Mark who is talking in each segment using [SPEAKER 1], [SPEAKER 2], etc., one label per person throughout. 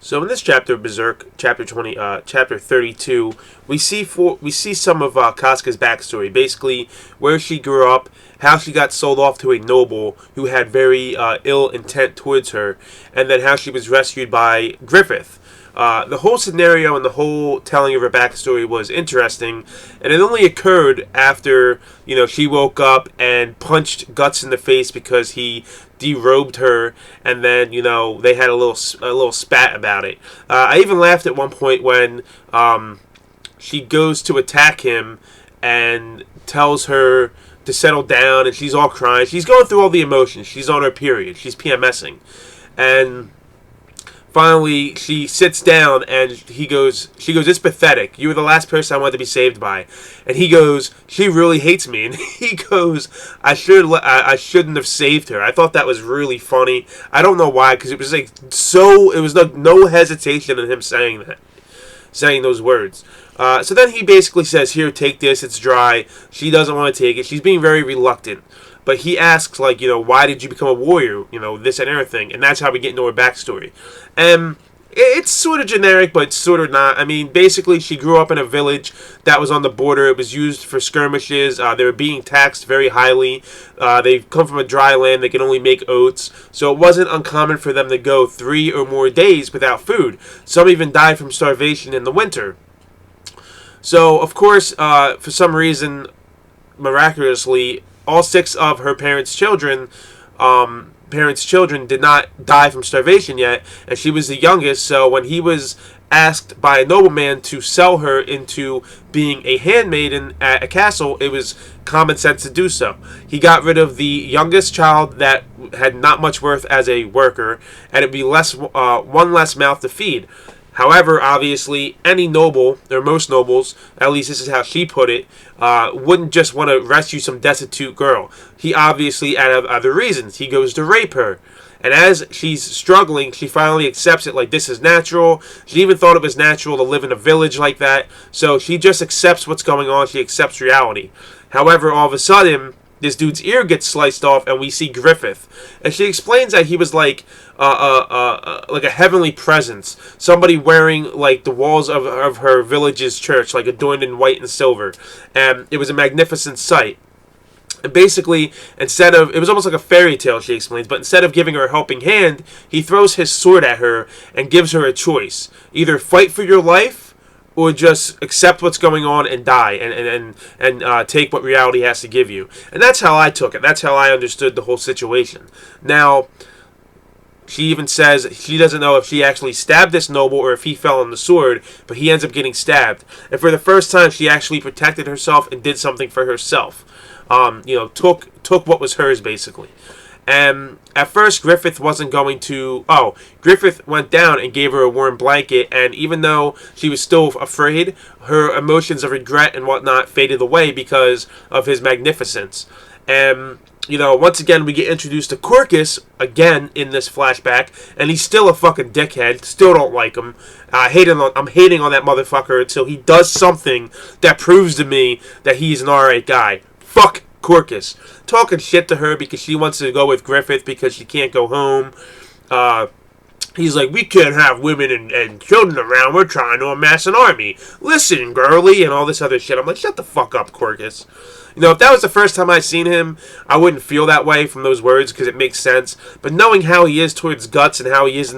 [SPEAKER 1] So in this chapter of Berserk, chapter 32, we see some of Casca's backstory. Basically, where she grew up, how she got sold off to a noble who had very ill intent towards her, and then how she was rescued by Griffith. The whole scenario and the whole telling of her backstory was interesting, and it only occurred after she woke up and punched Guts in the face because he derobed her, and then they had a little spat about it. I even laughed at one point when she goes to attack him and tells her to settle down, and she's all crying. She's going through all the emotions. She's on her period. She's PMSing, and finally, she sits down, and she goes, "It's pathetic. You were the last person I wanted to be saved by." And he goes, "She really hates me." And he goes, I shouldn't have saved her." I thought that was really funny. I don't know why, because it was no hesitation in him saying those words. So then he basically says, "Here, take this. It's dry." She doesn't want to take it. She's being very reluctant. But he asks, why did you become a warrior? This and everything. And that's how we get into her backstory. And it's sort of generic, but sort of not. I mean, basically, she grew up in a village that was on the border. It was used for skirmishes. They were being taxed very highly. They come from a dry land. They can only make oats. So it wasn't uncommon for them to go 3 or more days without food. Some even died from starvation in the winter. So, of course, for some reason, miraculously, all 6 of her parents' children did not die from starvation yet, and she was the youngest. So when he was asked by a nobleman to sell her into being a handmaiden at a castle, it was common sense to do so. He got rid of the youngest child that had not much worth as a worker, and it'd be one less mouth to feed. However, obviously, any noble, or most nobles, at least this is how she put it, wouldn't just want to rescue some destitute girl. He obviously, out of other reasons, he goes to rape her. And as she's struggling, she finally accepts it like this is natural. She even thought it was natural to live in a village like that. So she just accepts what's going on. She accepts reality. However, all of a sudden, this dude's ear gets sliced off, and we see Griffith. And she explains that he was like a heavenly presence, somebody wearing the walls of her village's church, adorned in white and silver. And it was a magnificent sight. And basically, it was almost like a fairy tale, she explains, but instead of giving her a helping hand, he throws his sword at her and gives her a choice. Either fight for your life, or just accept what's going on and die and take what reality has to give you. And that's how I took it. That's how I understood the whole situation. Now, she even says she doesn't know if she actually stabbed this noble or if he fell on the sword, but he ends up getting stabbed. And for the first time, she actually protected herself and did something for herself. Took what was hers, basically. And at first, Griffith wasn't going to... Griffith went down and gave her a warm blanket, and even though she was still afraid, her emotions of regret and whatnot faded away because of his magnificence. And, once again, we get introduced to Corcus, again, in this flashback, and he's still a fucking dickhead. Still don't like him. I'm hating on that motherfucker until he does something that proves to me that he's an alright guy. Fuck Corcus. Talking shit to her because she wants to go with Griffith because she can't go home. He's like, "We can't have women and children around. We're trying to amass an army. Listen, girly," and all this other shit. I'm like, shut the fuck up, Corcus. If that was the first time I'd seen him, I wouldn't feel that way from those words because it makes sense. But knowing how he is towards Guts and how he is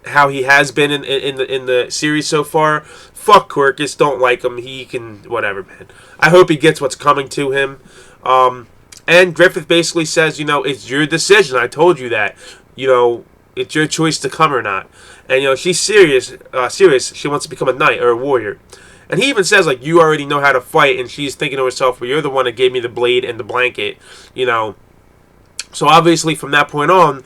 [SPEAKER 1] how he has been in the series so far, fuck Corcus. Don't like him. He can whatever, man. I hope he gets what's coming to him. And Griffith basically says, it's your decision. I told you that. It's your choice to come or not. And she's serious. She wants to become a knight or a warrior. And he even says, you already know how to fight. And she's thinking to herself, well, you're the one that gave me the blade and the blanket. So obviously from that point on,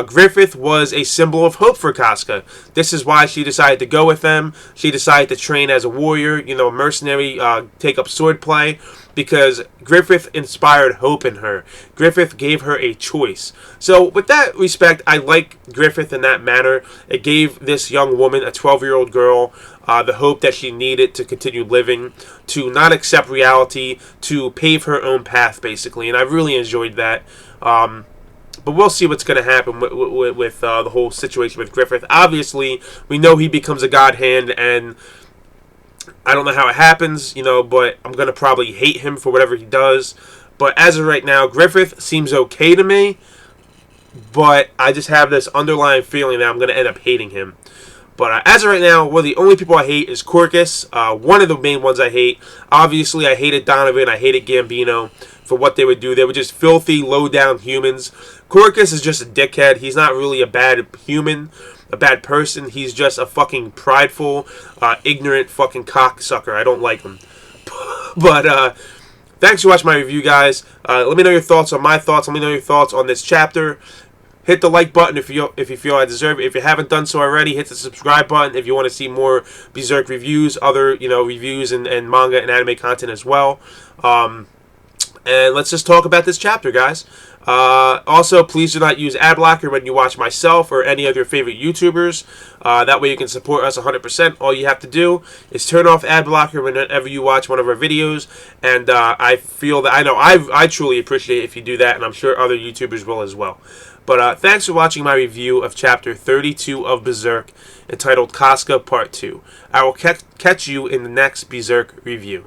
[SPEAKER 1] Griffith was a symbol of hope for Casca. This is why she decided to go with them. She decided to train as a warrior, a mercenary, take up swordplay, because Griffith inspired hope in her. Griffith gave her a choice. So with that respect, I like Griffith in that manner. It gave this young woman, a 12-year-old girl, the hope that she needed to continue living, to not accept reality, to pave her own path, basically. And I really enjoyed that. But but we'll see what's going to happen with the whole situation with Griffith. Obviously, we know he becomes a God Hand, and I don't know how it happens, but I'm going to probably hate him for whatever he does. But as of right now, Griffith seems okay to me, but I just have this underlying feeling that I'm going to end up hating him. But as of right now, one of the only people I hate is Corcus. One of the main ones I hate. Obviously, I hated Donovan. I hated Gambino for what they would do. They were just filthy, low-down humans. Corcus is just a dickhead. He's not really a bad human, a bad person. He's just a fucking prideful, ignorant fucking cocksucker. I don't like him. But thanks for watching my review, guys. Let me know your thoughts on my thoughts. Let me know your thoughts on this chapter. Hit the like button if you feel I deserve it. If you haven't done so already, hit the subscribe button if you want to see more Berserk reviews, other reviews and manga and anime content as well. And let's just talk about this chapter, guys. Also, please do not use ad blocker when you watch myself or any of your favorite YouTubers. That way you can support us 100%. All you have to do is turn off ad blocker whenever you watch one of our videos. And I feel that I truly appreciate it if you do that, and I'm sure other YouTubers will as well. But thanks for watching my review of Chapter 32 of Berserk, entitled Casca Part 2. I will catch you in the next Berserk review.